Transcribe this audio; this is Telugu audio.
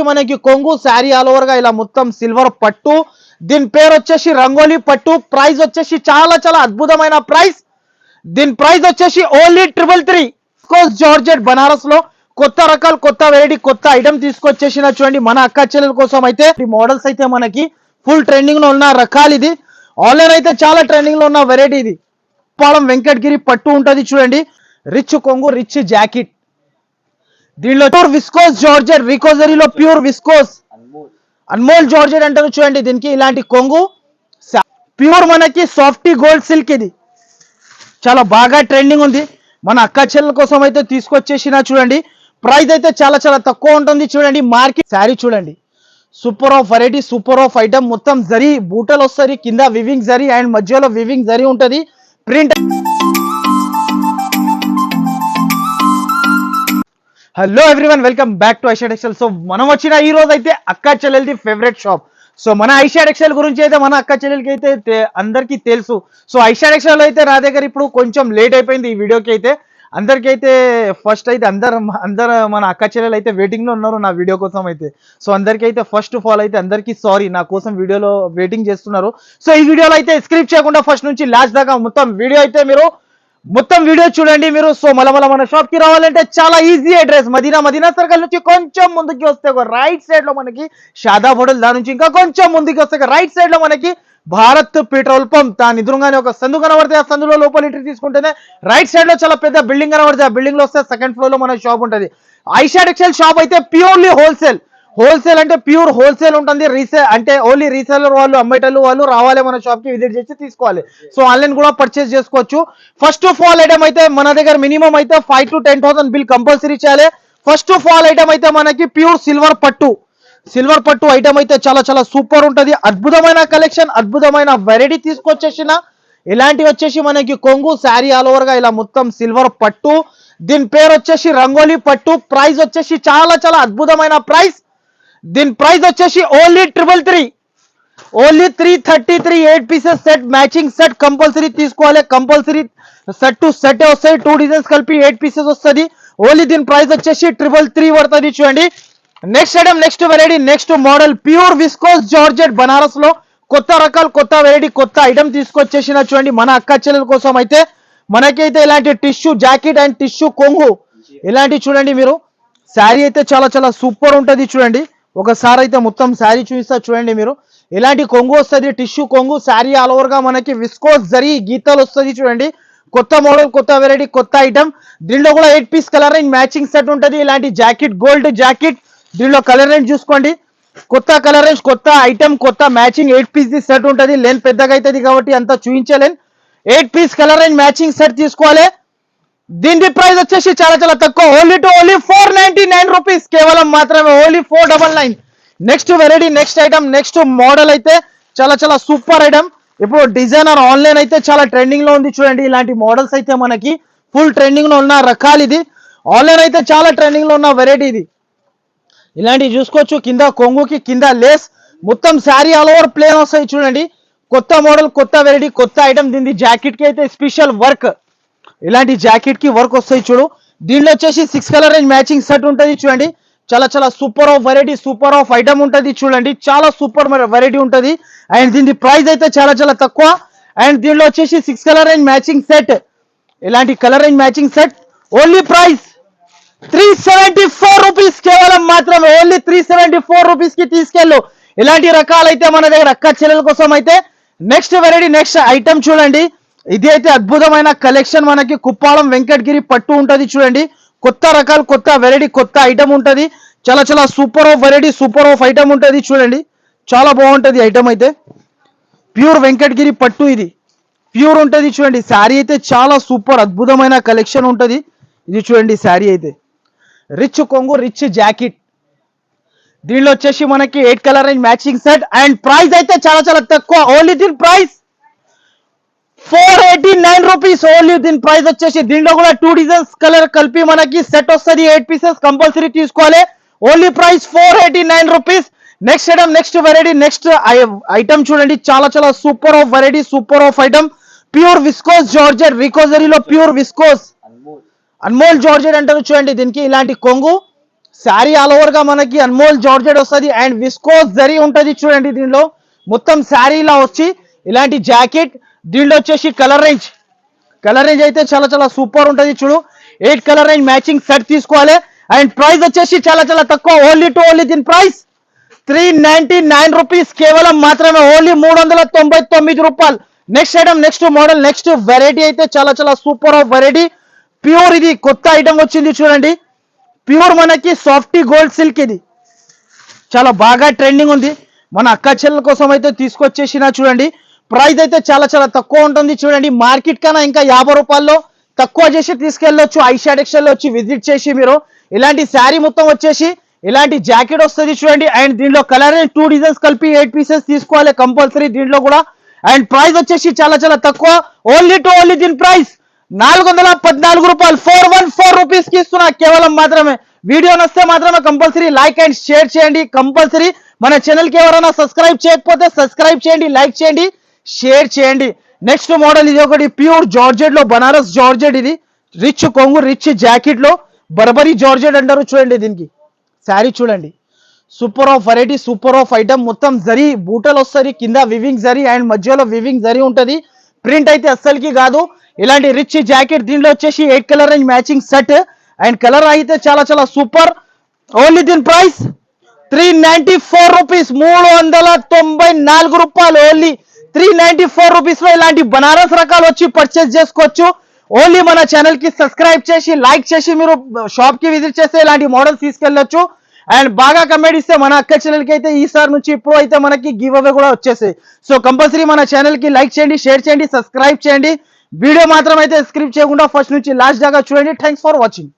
మనకి కొంగు శారీ ఆల్ ఓవర్ గా ఇలా మొత్తం సిల్వర్ పట్టు. దీని పేరు వచ్చేసి రంగోలీ పట్టు. ప్రైస్ వచ్చేసి చాలా చాలా అద్భుతమైన ప్రైస్. దీని ప్రైస్ వచ్చేసి ఓన్లీ 333. జార్జెట్ బనారస్ లో కొత్త రకాలు, కొత్త వెరైటీ, కొత్త ఐటమ్ తీసుకొచ్చేసిన చూడండి మన అక్క చెల్లెల కోసం. అయితే ఈ మోడల్స్ అయితే మనకి ఫుల్ ట్రెండింగ్ లో ఉన్న రకాలు. ఇది ఆన్లైన్ అయితే చాలా ట్రెండింగ్ లో ఉన్న వెరైటీ. ఇది పాలం వెంకటగిరి పట్టు ఉంటది చూడండి. రిచ్ కొంగు, రిచ్ జాకెట్. దీనిలో ప్యూర్ విస్కోస్ జార్జెట్, రికోజరీలో ప్యూర్ విస్కోస్, అన్మోల్ జార్జెట్ అంటారు చూడండి. దీనికి ఇలాంటి కొంగు ప్యూర్ మనకి సాఫ్టీ గోల్డ్ సిల్క్. ఇది చాలా బాగా ట్రెండింగ్ ఉంది మన అక్క చెల్లెల కోసం అయితే తీసుకొచ్చేసిన చూడండి. ప్రైస్ అయితే చాలా చాలా తక్కువ ఉంటుంది చూడండి. మార్కెట్ శారీ చూడండి, super of variety, super of item. మొత్తం జరీ బూటలు వస్తుంది, కింద వివింగ్ జరీ అండ్ మధ్యలో వివింగ్ జరీ ఉంటది. Print. Hello everyone, welcome back to Aisha textile. So మనం వచ్చిన ఈ రోజు అయితే అక్క చెల్లెలది ఫేవరెట్ షాప్. సో మన ఐషా టెక్స్టైల్ గురించి అయితే మన అక్క చెల్లెలకి అయితే అందరికీ తెలుసు. సో ఐషా టెక్స్టైల్ అయితే నా దగ్గర ఇప్పుడు కొంచెం లేట్ అయిపోయింది ఈ వీడియోకి అయితే. అందరికైతే ఫస్ట్ అయితే అందరు మన అక్క చెల్లెలు అయితే వెయిటింగ్ లో ఉన్నారు నా వీడియో కోసం అయితే. సో అందరికీ అయితే ఫస్ట్ ఆఫ్ ఆల్ అయితే అందరికీ సారీ, నా కోసం వీడియోలో వెయిటింగ్ చేస్తున్నారు. సో ఈ వీడియోలో అయితే స్క్రిప్ట్ చేయకుండా ఫస్ట్ నుంచి లాస్ట్ దాకా మొత్తం వీడియో అయితే మీరు మొత్తం వీడియో చూడండి మీరు. సో మళ్ళీ మన షాప్ కి రావాలంటే చాలా ఈజీ అడ్రస్, మదీనా సర్కిల్ నుంచి కొంచెం ముందుకి వస్తే రైట్ సైడ్ లో మనకి షాదాబ్ హోటల్, దాని నుంచి ఇంకా కొంచెం ముందుకి వస్తే రైట్ సైడ్ లో మనకి భారత్ పెట్రోల్ పంప్, దాని ఎదురుగానే ఒక సందు కనబడితే ఆ సందులో లోపల ఎంట్రీ తీసుకుంటేనే రైట్ సైడ్ లో చాలా పెద్ద బిల్డింగ్ కనబడితే ఆ బిల్డింగ్ లో వస్తే సెకండ్ ఫ్లోర్ లో మన షాప్ ఉంటుంది. ఐషా టెక్స్టైల్ షాప్ అయితే ప్యూర్లీ హోల్సేల్ అంటే ప్యూర్ హోల్సేల్ ఉంటుంది. రీసేల్ అంటే ఓన్లీ రీసేలర్ వాళ్ళు, అమ్మేటలు వాళ్ళు రావాలి మన షాప్ కి, విజిట్ చేసి తీసుకోవాలి. సో ఆన్లైన్ కూడా పర్చేస్ చేసుకోవచ్చు. ఫస్ట్ ఆఫ్ ఆల్ ఐటమ్ అయితే మన దగ్గర మినిమం అయితే 5,000 to 10,000 బిల్ కంపల్సరీ చేయాలి. ఫస్ట్ ఆఫ్ ఆల్ ఐటమ్ అయితే మనకి ప్యూర్ సిల్వర్ పట్టు ఐటమ్ అయితే చాలా చాలా సూపర్ ఉంటుంది. అద్భుతమైన కలెక్షన్, అద్భుతమైన వెరైటీ తీసుకొచ్చేసిన. ఇలాంటివి వచ్చేసి మనకి కొంగు శారీ ఆల్ ఓవర్ గా ఇలా మొత్తం సిల్వర్ పట్టు. దీని పేరు వచ్చేసి రంగోలీ పట్టు. ప్రైస్ వచ్చేసి చాలా చాలా అద్భుతమైన ప్రైస్. దీని ప్రైస్ వచ్చేసి only 333, only 333. 8 pieces set, matching set compulsory తీసుకోవాలి. కంపల్సరీ సెట్ టు సెట్ వస్తాయి, 2 డిజైన్స్ కలిపి 8 పీసెస్ వస్తుంది. ఓన్లీ దీని ప్రైస్ వచ్చేసి 333 పడుతుంది చూడండి. Next item, next variety, next model pure viscose georgette Banaras లో కొత్త రకాలు, కొత్త వెరైటీ, కొత్త ఐటమ్ తీసుకొచ్చేసిన చూడండి మన అక్క చెల్లెల కోసం. అయితే మనకైతే ఇలాంటి టిష్యూ జాకెట్ అండ్ టిష్యూ కొంగు ఇలాంటివి చూడండి మీరు. శారీ అయితే చాలా చాలా సూపర్ ఉంటుంది చూడండి. ఒకసారి అయితే మొత్తం శారీ చూపిస్తా చూడండి మీరు. ఇలాంటి కొంగు వస్తుంది, టిష్యూ కొంగు. శారీ ఆల్ ఓవర్ గా మనకి విస్కోస్ జరీ గీతలు వస్తుంది చూడండి. కొత్త మోడల్, కొత్త వెరైటీ, కొత్త ఐటమ్. దీనిలో కూడా 8 piece colour range matching set ఉంటుంది. ఇలాంటి జాకెట్, గోల్డ్ జాకెట్. దీనిలో కలర్ రేంజ్ చూసుకోండి, కొత్త కలర్ రేంజ్, కొత్త ఐటమ్, కొత్త మ్యాచింగ్ 8 పీస్ ది సెట్ ఉంటుంది. లెంత్ పెద్దగా అవుతుంది కాబట్టి అంతా చూపించలేను. 8 piece colour range matching set తీసుకోవాలి. దీని ప్రైస్ వచ్చేసి చాలా చాలా తక్కువ, ఓన్లీ 499 రూపీస్ కేవలం మాత్రమే, only 499. Next variety, next item, next model అయితే చాలా చాలా సూపర్ ఐటమ్. ఇప్పుడు డిజైనర్ ఆన్లైన్ అయితే చాలా ట్రెండింగ్ లో ఉంది చూడండి. ఇలాంటి మోడల్స్ అయితే మనకి ఫుల్ ట్రెండింగ్ లో ఉన్న రకాలు. ఇది ఆన్లైన్ అయితే చాలా ట్రెండింగ్ లో ఉన్న వెరైటీ. ఇది ఇలాంటివి చూసుకోవచ్చు. కింద కొంగుకి కింద లేస్, మొత్తం శారీ ఆల్ ఓవర్ ప్లేన్ వస్తాయి చూడండి. కొత్త మోడల్, కొత్త వెరైటీ, కొత్త ఐటమ్. దీని జాకెట్ కి అయితే స్పెషల్ వర్క్, ఇలాంటి జాకెట్ కి వర్క్ వస్తాయి చూడు. దీనిలో వచ్చేసి 6 కలర్ రేంజ్ మ్యాచింగ్ సెట్ ఉంటుంది చూడండి. చాలా చాలా super of variety, super of item ఉంటుంది చూడండి. చాలా సూపర్ వెరైటీ ఉంటుంది. అండ్ దీని ప్రైస్ అయితే చాలా చాలా తక్కువ. అండ్ దీనిలో వచ్చేసి 6 కలర్ రేంజ్ మ్యాచింగ్ సెట్, ఇలాంటి colour range matching set. Only price 374 rupees కేవలం మాత్రమే, ఓన్లీ 374 రూపీస్ కి తీసుకెళ్ళు. ఇలాంటి రకాలైతే మన దగ్గర అక్క చెల్లెల కోసం. అయితే నెక్స్ట్ వెరైటీ, నెక్స్ట్ ఐటమ్ చూడండి. ఇది అయితే అద్భుతమైన కలెక్షన్. మనకి కుప్పాలం వెంకటగిరి పట్టు ఉంటుంది చూడండి. కొత్త రకాలు, కొత్త వెరైటీ, కొత్త ఐటమ్ ఉంటుంది. చాలా చాలా super of variety, super of item ఉంటుంది చూడండి. చాలా బాగుంటుంది ఐటమ్ అయితే. ప్యూర్ వెంకటగిరి పట్టు, ఇది ప్యూర్ ఉంటుంది చూడండి. శారీ అయితే చాలా సూపర్, అద్భుతమైన కలెక్షన్ ఉంటుంది. ఇది చూడండి శారీ అయితే రిచ్ కొంగు, రిచ్ జాకెట్. దీనిలో వచ్చేసి మనకి 8 colour range matching set. And price అయితే చాలా చాలా తక్కువ, ఓన్లీ దీని ప్రైస్ 489 రూపీస్. ఓన్లీ దీని ప్రైస్ వచ్చేసి. దీనిలో కూడా 2 డిజైన్స్ కలర్ కలిపి మనకి సెట్ వస్తుంది. 8 పీసెస్ కంపల్సరీ తీసుకోవాలి. Only price 489 rupees. Next item, next variety, next item చూడండి. చాలా చాలా super of variety, super of item. Pure viscose georgette, రికోజరీలో ప్యూర్ విస్కోస్, అన్మోల్ జార్జెట్ అంటారు చూడండి. దీనికి ఇలాంటి కొంగు శారీ ఆల్ ఓవర్ గా మనకి అన్మోల్ జార్జెట్ వస్తుంది అండ్ విస్కోస్ జరీ ఉంటది చూడండి. దీనిలో మొత్తం శారీ ఇలా వచ్చి ఇలాంటి జాకెట్. దీనిలో వచ్చేసి కలర్ రేంజ్ అయితే చాలా చాలా సూపర్ ఉంటది చూడు. 8 కలర్ రేంజ్ మ్యాచింగ్ సెట్ తీసుకోవాలి. అండ్ ప్రైస్ వచ్చేసి చాలా చాలా తక్కువ, ఓన్లీ దీని ప్రైస్ 399 రూపీస్ కేవలం మాత్రమే, ఓన్లీ 399 రూపాయలు. Next item, next model, next variety అయితే చాలా చాలా సూపర్ ఆఫ్ వెరైటీ. ప్యూర్ ఇది కొత్త ఐటమ్ వచ్చింది చూడండి. ప్యూర్ మనకి సాఫ్టీ గోల్డ్ సిల్క్, ఇది చాలా బాగా ట్రెండింగ్ ఉంది. మన అక్క చెల్లెల కోసం అయితే తీసుకొచ్చేసిన చూడండి. ప్రైస్ అయితే చాలా చాలా తక్కువ ఉంటుంది చూడండి. మార్కెట్ కన్నా ఇంకా 50 రూపాయల్లో తక్కువ చేసి తీసుకెళ్ళొచ్చు. ఐషా టెక్స్టైల్ వచ్చి విజిట్ చేసి మీరు ఇలాంటి శారీ మొత్తం వచ్చేసి ఇలాంటి జాకెట్ వస్తుంది చూడండి. అండ్ దీంట్లో కలర్ 2 డిజైన్స్ కలిపి 8 పీసెస్ తీసుకోవాలి కంపల్సరీ దీంట్లో కూడా. అండ్ ప్రైస్ వచ్చేసి చాలా చాలా తక్కువ, ఓన్లీ దీని ప్రైస్ 414 రూపాయలు, 414 రూపీస్ కి ఇస్తున్నా కేవలం మాత్రమే. వీడియో నస్తే మాత్రమే కంపల్సరీ లైక్ అండ్ షేర్ చేయండి. కంపల్సరీ మన ఛానల్ కి ఎవరైనా సబ్స్క్రైబ్ చేయకపోతే సబ్స్క్రైబ్ చేయండి, లైక్ చేయండి, షేర్ చేయండి. నెక్స్ట్ మోడల్ ఇది ఒకటి ప్యూర్ జార్జెట్ లో, బనారస్ జార్జెట్. ఇది రిచ్ కొంగు, రిచ్ జాకెట్ లో బర్బరీ జార్జెట్ అంటారు చూడండి. దీనికి శారీ చూడండి, super of variety, super of item. మొత్తం జరీ బూటలు వస్తుంది, కింద వివింగ్ జరీ అండ్ మధ్యలో వివింగ్ జరీ ఉంటది. ప్రింట్ అయితే అస్సలకి కాదు. ఇలాంటి రిచ్ జాకెట్. దీనిలో వచ్చేసి 8 colour range matching set and colour అయితే చాలా చాలా సూపర్. ఓన్లీ దీని ప్రైస్ 394 రూపీస్, 394 రూపాయలు, ఓన్లీ 394 రూపీస్ లో ఇలాంటి బనారస్ రకాలు వచ్చి పర్చేస్ చేసుకోవచ్చు. ఓన్లీ మన ఛానల్ కి సబ్స్క్రైబ్ చేసి లైక్ చేసి మీరు షాప్ కి విజిట్ చేస్తే ఇలాంటి మోడల్స్ తీసుకెళ్ళొచ్చు. అండ్ బాగా కమెంట్ ఇస్తే మన అక్క చెల్లెలకి అయితే ఈసారి నుంచి ఇప్పుడు అయితే మనకి గివ్ అవే కూడా వచ్చేసాయి. సో కంపల్సరీ మన ఛానల్ కి లైక్ చేయండి, షేర్ చేయండి, సబ్స్క్రైబ్ చేయండి. వీడియో మాత్రం అయితే స్క్రిప్ట్ చేయకుండా ఫస్ట్ నుంచి లాస్ట్ దాకా చూడండి. Thanks for watching.